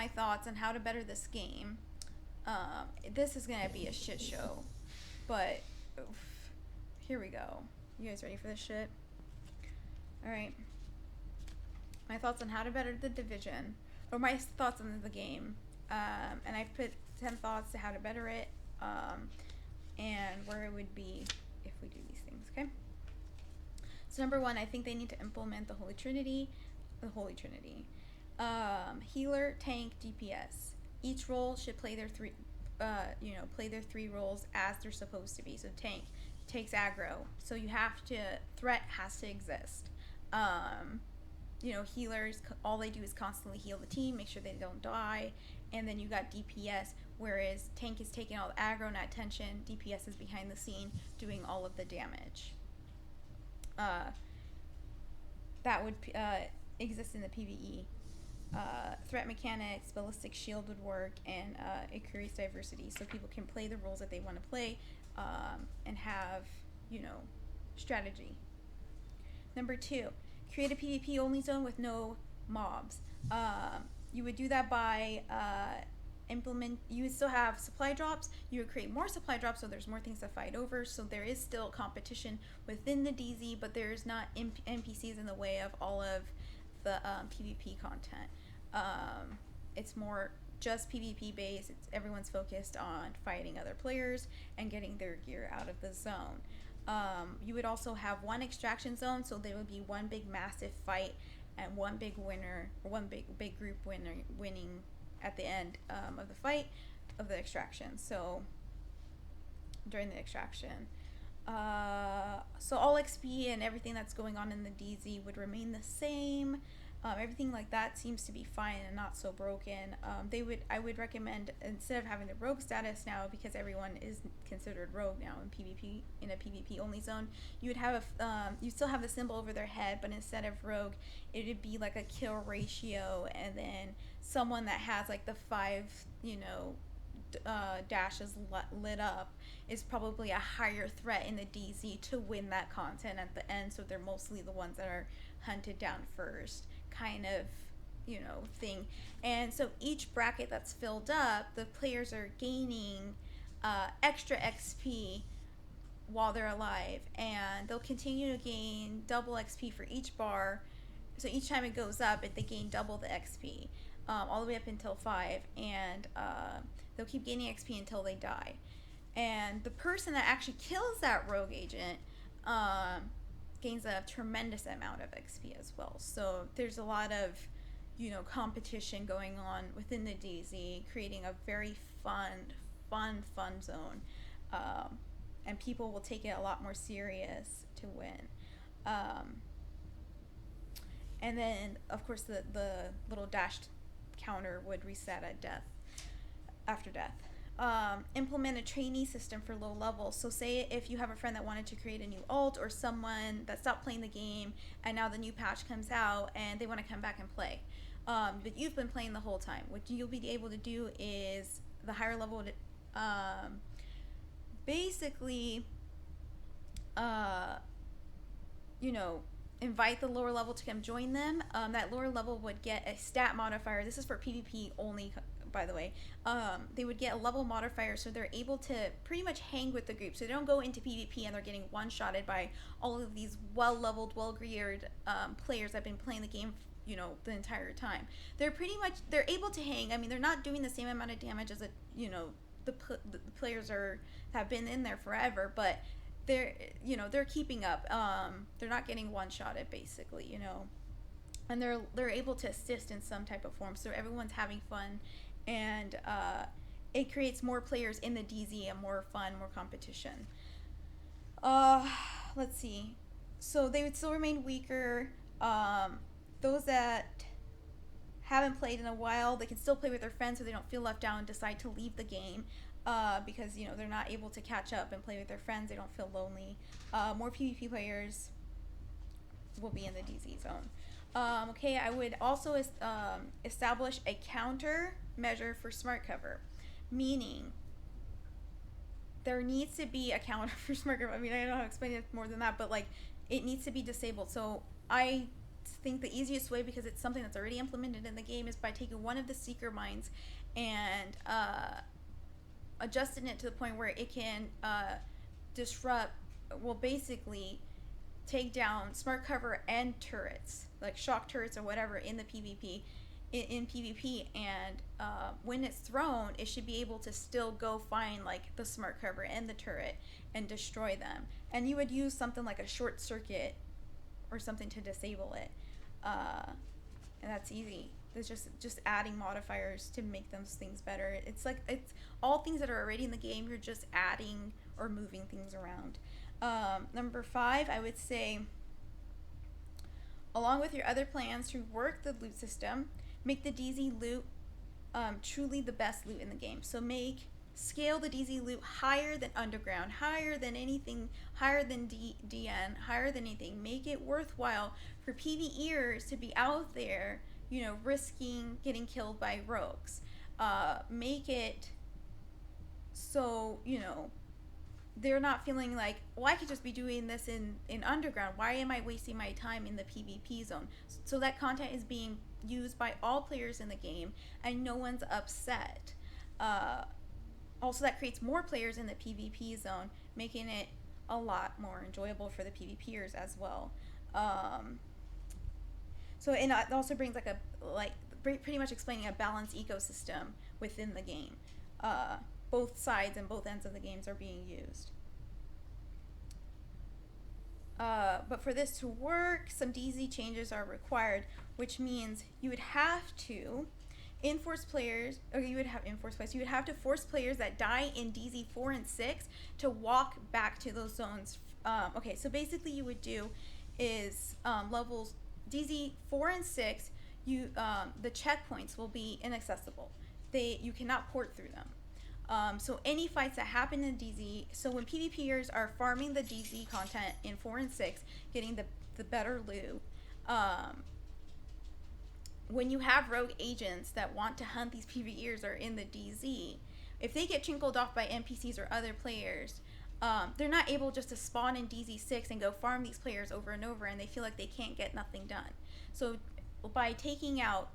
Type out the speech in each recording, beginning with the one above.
my thoughts on how to better this game. This is gonna be a shit show, but oof, here we go. You guys ready for this shit? All right. My thoughts on how to better the division, or my thoughts on the game. And I've put 10 thoughts to how to better it, and where it would be if we do these things. Okay. So number one, I think they need to implement the Holy Trinity. The Holy Trinity. Healer, tank, DPS. Each role should play their play their three roles as they're supposed to be. So tank takes aggro, so you have to threat has to exist. Healers, all they do is constantly heal the team, make sure they don't die, and then you got DPS, whereas tank is taking all the aggro and attention, DPS is behind the scene doing all of the damage. That would exist in the PvE. Threat mechanics, ballistic shield would work, and it creates diversity so people can play the roles that they want to play, and have, strategy. Number two, create a PvP only zone with no mobs. You would do that by you would still have supply drops. You would create more supply drops so there's more things to fight over, so there is still competition within the DZ, but there's not NPCs in the way of all of the PvP content. It's more just PvP based. Everyone's focused on fighting other players and getting their gear out of the zone. You would also have one extraction zone, so there would be one big massive fight and one big winner, or one big group winning at the end of the fight of the extraction. So during the extraction, so all XP and everything that's going on in the DZ would remain the same. Everything like that seems to be fine and not so broken. I would recommend, instead of having the rogue status now, because everyone is considered rogue now in PvP, in a PvP only zone, you would have you still have the symbol over their head, but instead of rogue, it would be like a kill ratio, and then someone that has like the 5 dashes lit up is probably a higher threat in the DZ to win that content at the end, so they're mostly the ones that are hunted down first, kind of thing. And so each bracket that's filled up, the players are gaining extra XP while they're alive, and they'll continue to gain double XP for each bar. So each time it goes up, they gain double the XP, all the way up until 5, and they'll keep gaining XP until they die. And the person that actually kills that rogue agent gains a tremendous amount of XP as well. So there's a lot of competition going on within the DZ, creating a very fun zone, and people will take it a lot more serious to win. And then of course the little dashed counter would reset at death, after death. Implement a trainee system for low levels. So say if you have a friend that wanted to create a new alt, or someone that stopped playing the game and now the new patch comes out and they want to come back and play, but you've been playing the whole time, what you'll be able to do is the higher level, basically invite the lower level to come join them. That lower level would get a stat modifier. This is for PvP only, by the way. They would get a level modifier, so they're able to pretty much hang with the group. So they don't go into PvP and they're getting one-shotted by all of these well-leveled, well-geared players that have been playing the game the entire time. They're able to hang. I mean, they're not doing the same amount of damage as the players have been in there forever, but they're keeping up. They're not getting one-shotted, basically, and they're able to assist in some type of form, so everyone's having fun, and it creates more players in the DZ and more fun, more competition. Let's see. So they would still remain weaker. Those that haven't played in a while, they can still play with their friends so they don't feel left out and decide to leave the game, because they're not able to catch up and play with their friends. They don't feel lonely. More PvP players will be in the DZ zone. Okay, I would also establish a counter measure for smart cover, meaning there needs to be a counter for smart cover. I mean, I don't know how to explain it more than that, but like, it needs to be disabled. So I think the easiest way, because it's something that's already implemented in the game, is by taking one of the seeker mines and adjusting it to the point where it can disrupt, well, basically take down smart cover and turrets, like shock turrets or whatever, in the PvP. In PvP, and when it's thrown, it should be able to still go find like the smart cover and the turret and destroy them. And you would use something like a short circuit or something to disable it, and that's easy. It's just adding modifiers to make those things better. It's all things that are already in the game. You're just adding or moving things around. Number 5, I would say, along with your other plans to work the loot system, make the DZ loot truly the best loot in the game. So scale the DZ loot higher than Underground, higher than anything, higher than DN, higher than anything. Make it worthwhile for PvEers to be out there, risking getting killed by rogues. Make it so, they're not feeling like, well, I could just be doing this in Underground. Why am I wasting my time in the PvP zone? So that content is being used by all players in the game, and no one's upset. Also, that creates more players in the PvP zone, making it a lot more enjoyable for the PvPers as well. So, and it also brings pretty much explaining a balanced ecosystem within the game. Both sides and both ends of the games are being used. But for this to work, some DZ changes are required, which means you would have to enforce players, or you would have to force players that die in DZ 4 and 6 to walk back to those zones. Okay, so basically you would do is levels DZ 4 and 6, the checkpoints will be inaccessible. You cannot port through them. So any fights that happen in DZ, so when PvPers are farming the DZ content in 4 and 6, getting the better loot, when you have rogue agents that want to hunt these PvEers or in the DZ, if they get chinkled off by NPCs or other players, they're not able just to spawn in DZ6 and go farm these players over and over, and they feel like they can't get nothing done. So by taking out,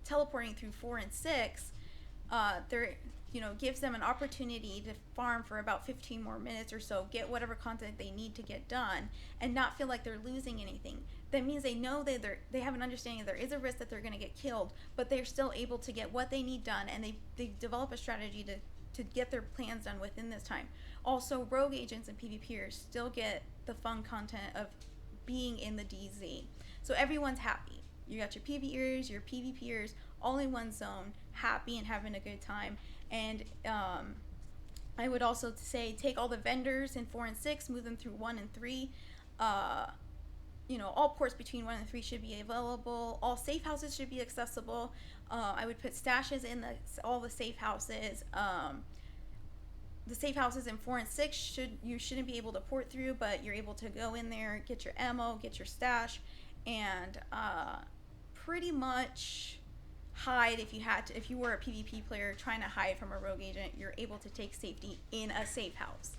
teleporting through 4 and 6, gives them an opportunity to farm for about 15 more minutes or so, get whatever content they need to get done, and not feel like they're losing anything. That means they know they have an understanding there is a risk that they're going to get killed, but they're still able to get what they need done, and they develop a strategy to get their plans done within this time. Also, rogue agents and PvPers still get the fun content of being in the DZ. So everyone's happy. You got your PvEers, your PvPers, all in one zone, happy and having a good time. And I would also say take all the vendors in 4 and 6, move them through 1 and 3. All ports between 1 and 3 should be available. All safe houses should be accessible. I would put stashes in all the safe houses. The safe houses in 4 and 6 you shouldn't be able to port through, but you're able to go in there, get your ammo, get your stash, and pretty much hide if you were a PvP player trying to hide from a rogue agent. You're able to take safety in a safe house.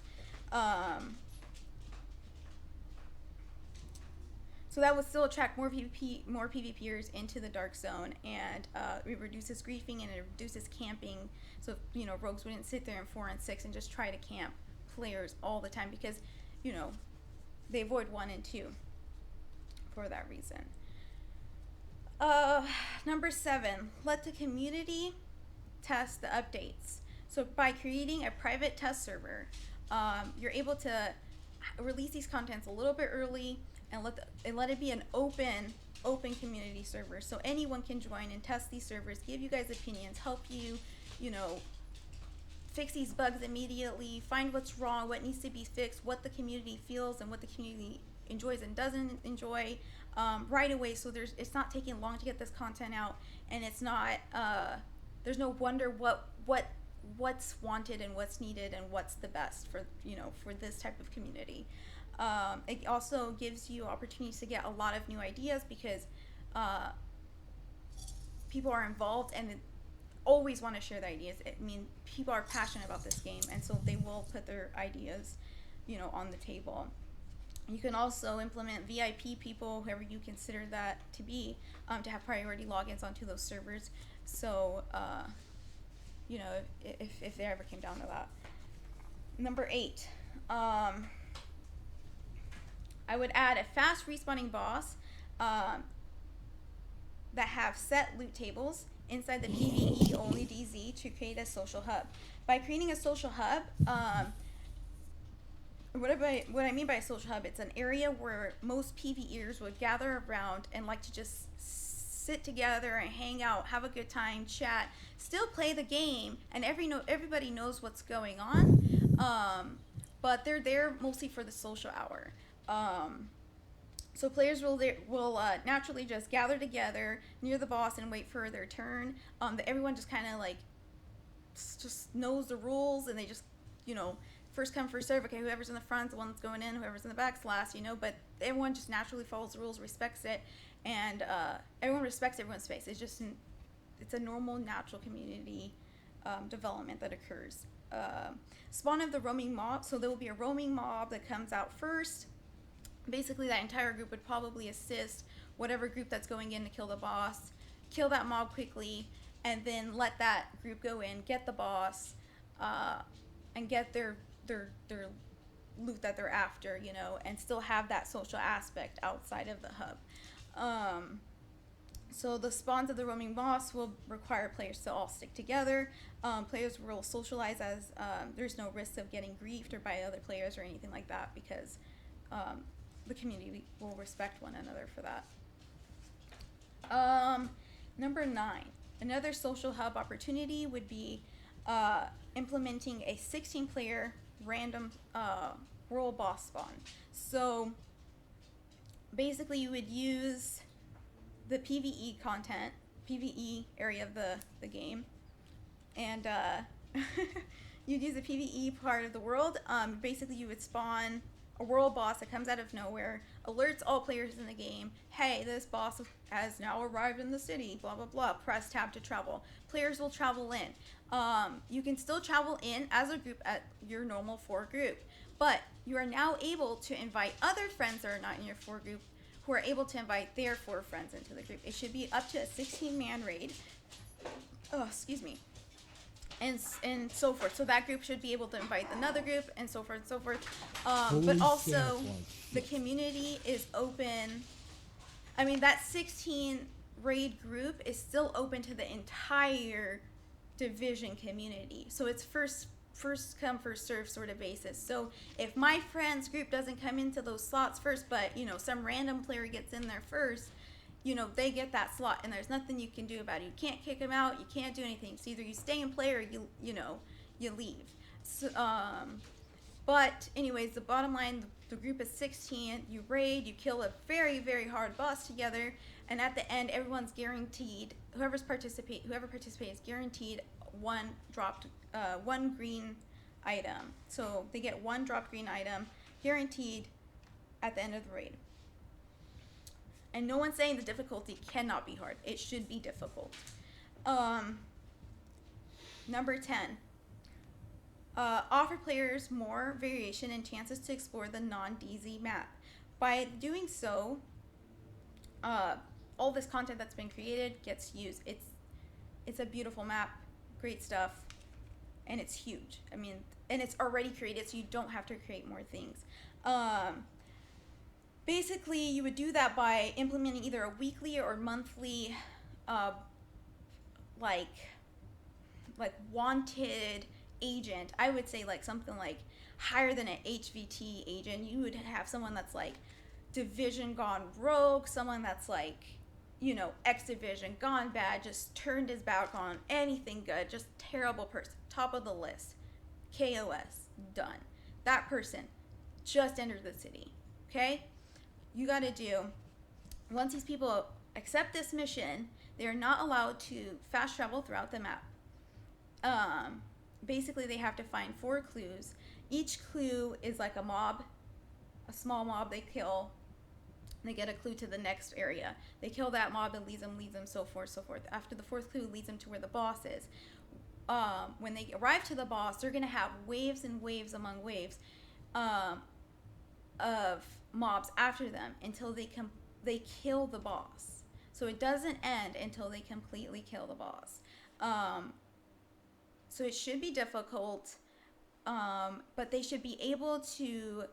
So that would still attract more PvPers into the dark zone, and it reduces griefing and it reduces camping. So rogues wouldn't sit there in 4 and 6 and just try to camp players all the time, because they avoid 1 and 2 for that reason. Number 7, let the community test the updates. So by creating a private test server, you're able to release these contents a little bit early and let it be an open community server, so anyone can join and test these servers, give you guys opinions, help you, fix these bugs immediately, find what's wrong, what needs to be fixed, what the community feels and what the community enjoys and doesn't enjoy right away. So it's not taking long to get this content out, and it's not there's no wonder what's wanted and what's needed and what's the best for this type of community. It also gives you opportunities to get a lot of new ideas, because people are involved and always want to share their ideas. People are passionate about this game, and so they will put their ideas on the table. You can also implement VIP people, whoever you consider that to be, to have priority logins onto those servers. So, you know, if they ever came down to that. Number 8, I would add a fast respawning boss that have set loot tables inside the PvE only DZ to create a social hub. By creating a social hub, what I mean by a social hub, it's an area where most PvEers would gather around and like to just sit together and hang out, have a good time, chat, still play the game, and everybody knows what's going on. But they're there mostly for the social hour. So players will naturally just gather together near the boss and wait for their turn. Everyone just kind of like just knows the rules, and they just, you know, first come first serve. Okay, whoever's in the front's the one that's going in. Whoever's in the back's last. You know, but everyone just naturally follows the rules, respects it, and everyone respects everyone's space. It's a normal, natural community development that occurs. Spawn of the roaming mob. So there will be a roaming mob that comes out first. Basically, that entire group would probably assist whatever group that's going in to kill the boss, kill that mob quickly, and then let that group go in, get the boss, and get their loot that they're after, you know, and still have that social aspect outside of the hub. So the spawns of the roaming boss will require players to all stick together. Players will socialize as there's no risk of getting griefed or by other players or anything like that, because the community will respect one another for that. Number 9, another social hub opportunity would be implementing a 16-player random world boss spawn. So basically you would use the PvE content, PvE area of the game, and you'd use the PvE part of the world. Basically you would spawn a world boss that comes out of nowhere, alerts all players in the game, hey, this boss has now arrived in the city, blah, blah, blah. Press tab to travel. Players will travel in. You can still travel in as a group at your normal 4 group, but you are now able to invite other friends that are not in your 4 group who are able to invite their 4 friends into the group. It should be up to a 16-man raid. Oh, excuse me. And so forth. So that group should be able to invite another group, and so forth and so forth. But also, the community is open. I mean, that 16 raid group is still open to the entire division community. So it's first come first serve sort of basis. So if my friend's group doesn't come into those slots first, but you know, some random player gets in there first, you know, they get that slot, and there's nothing you can do about it. You can't kick them out. You can't do anything. So either you stay and play, or you leave. So, but anyways, the bottom line, the group is 16. You raid, you kill a very, very hard boss together, and at the end, everyone's guaranteed. Whoever participates is guaranteed one green item. So they get one dropped green item guaranteed at the end of the raid. And no one's saying the difficulty cannot be hard. It should be difficult. Number 10. Offer players more variation and chances to explore the non-DZ map. By doing so, all this content that's been created gets used. It's a beautiful map, great stuff, and it's huge. I mean, and it's already created, so you don't have to create more things. Basically, you would do that by implementing either a weekly or monthly, like wanted agent. I would say like something like higher than an HVT agent. You would have someone that's like Division gone rogue, someone that's like, you know, X Division gone bad, just turned his back on anything good, just terrible person, top of the list, KOS, done. That person just entered the city, okay? You got to do, once these people accept this mission, they are not allowed to fast travel throughout the map. Basically, they have to find 4 clues. Each clue is like a mob, a small mob they kill. They get a clue to the next area. They kill that mob, and leads them, so forth, so forth. After the 4th clue leads them to where the boss is. When they arrive to the boss, they're going to have waves and waves among waves of mobs after them until they kill the boss. So it doesn't end until they completely kill the boss. So it should be difficult, but they should be able to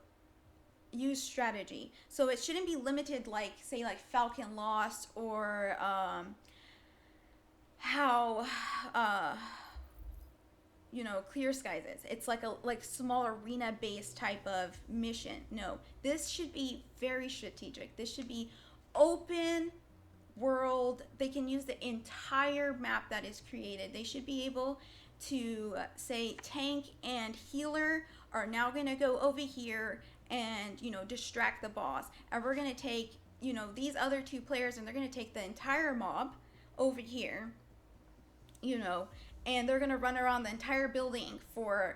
use strategy. So it shouldn't be limited like, say, like Falcon Lost or how Clear Skies is. It's like a small arena based type of mission. No, this should be very strategic. This should be open world. They can use the entire map that is created. They should be able to say tank and healer are now going to go over here and distract the boss, and we're going to take these other two players and they're going to take the entire mob over here, and they're going to run around the entire building for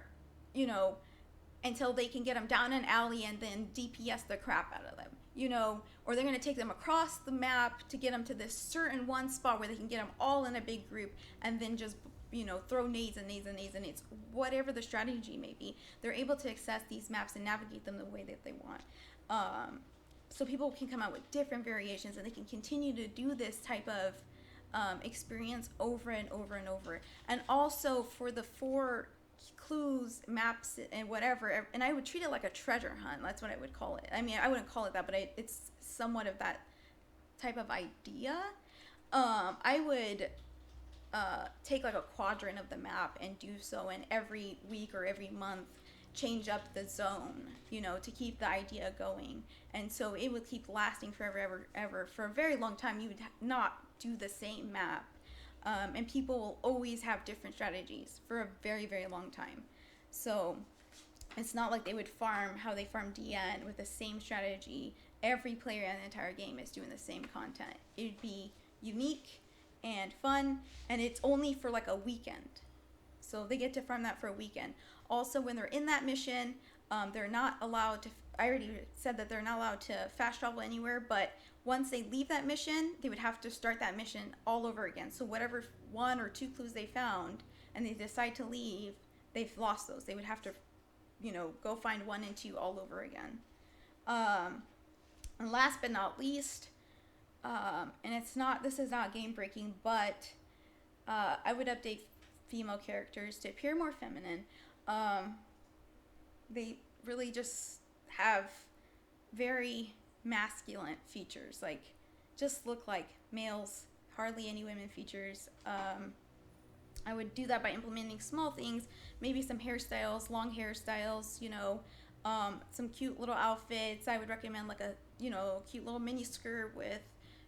until they can get them down an alley and then DPS the crap out of them, or they're going to take them across the map to get them to this certain one spot where they can get them all in a big group and then just throw nades and nades and nades and nades, whatever the strategy may be. They're able to access these maps and navigate them the way that they want. So people can come out with different variations, and they can continue to do this type of experience over and over and over. And also for the 4 clues, maps, and whatever, and I would treat it like a treasure hunt. That's what I would call it. I mean, I wouldn't call it that, but it's somewhat of that type of idea. I would take like a quadrant of the map and do so, and every week or every month change up the zone, to keep the idea going. And so it would keep lasting forever, ever. For a very long time, you would not do the same map. And people will always have different strategies for a very, very long time. So it's not like they would farm how they farm DN with the same strategy. Every player in the entire game is doing the same content. It would be unique and fun, and it's only for like a weekend. So they get to farm that for a weekend. Also, when they're in that mission, they're not allowed to, I already said that they're not allowed to fast travel anywhere, but once they leave that mission, they would have to start that mission all over again. So whatever 1 or 2 clues they found and they decide to leave, they've lost those. They would have to, go find 1 and 2 all over again. And last but not least, and this is not game breaking, but I would update female characters to appear more feminine. They really just have very masculine features, like just look like males, hardly any women features. I would do that by implementing small things, maybe some hairstyles, long hairstyles, some cute little outfits. I would recommend like a cute little mini skirt with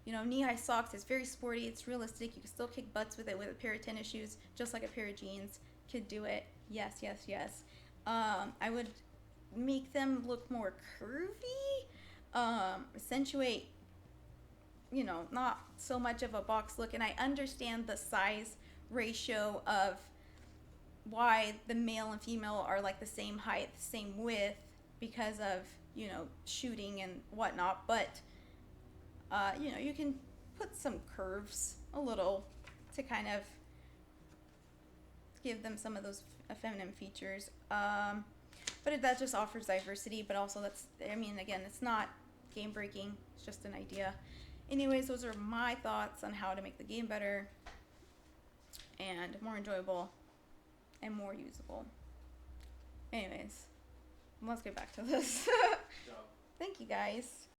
knee-high socks. It's very sporty, it's realistic. You can still kick butts with it with a pair of tennis shoes, just like a pair of jeans. Could do it. Yes. I would make them look more curvy, accentuate, not so much of a box look. And I understand the size ratio of why the male and female are like the same height, same width, because of, shooting and whatnot. But, you can put some curves a little to kind of give them some of those feminine features. But that just offers diversity, but also again, it's not game breaking, it's just an idea. Anyways, those are my thoughts on how to make the game better and more enjoyable and more usable. Anyways, let's get back to this. Thank you guys.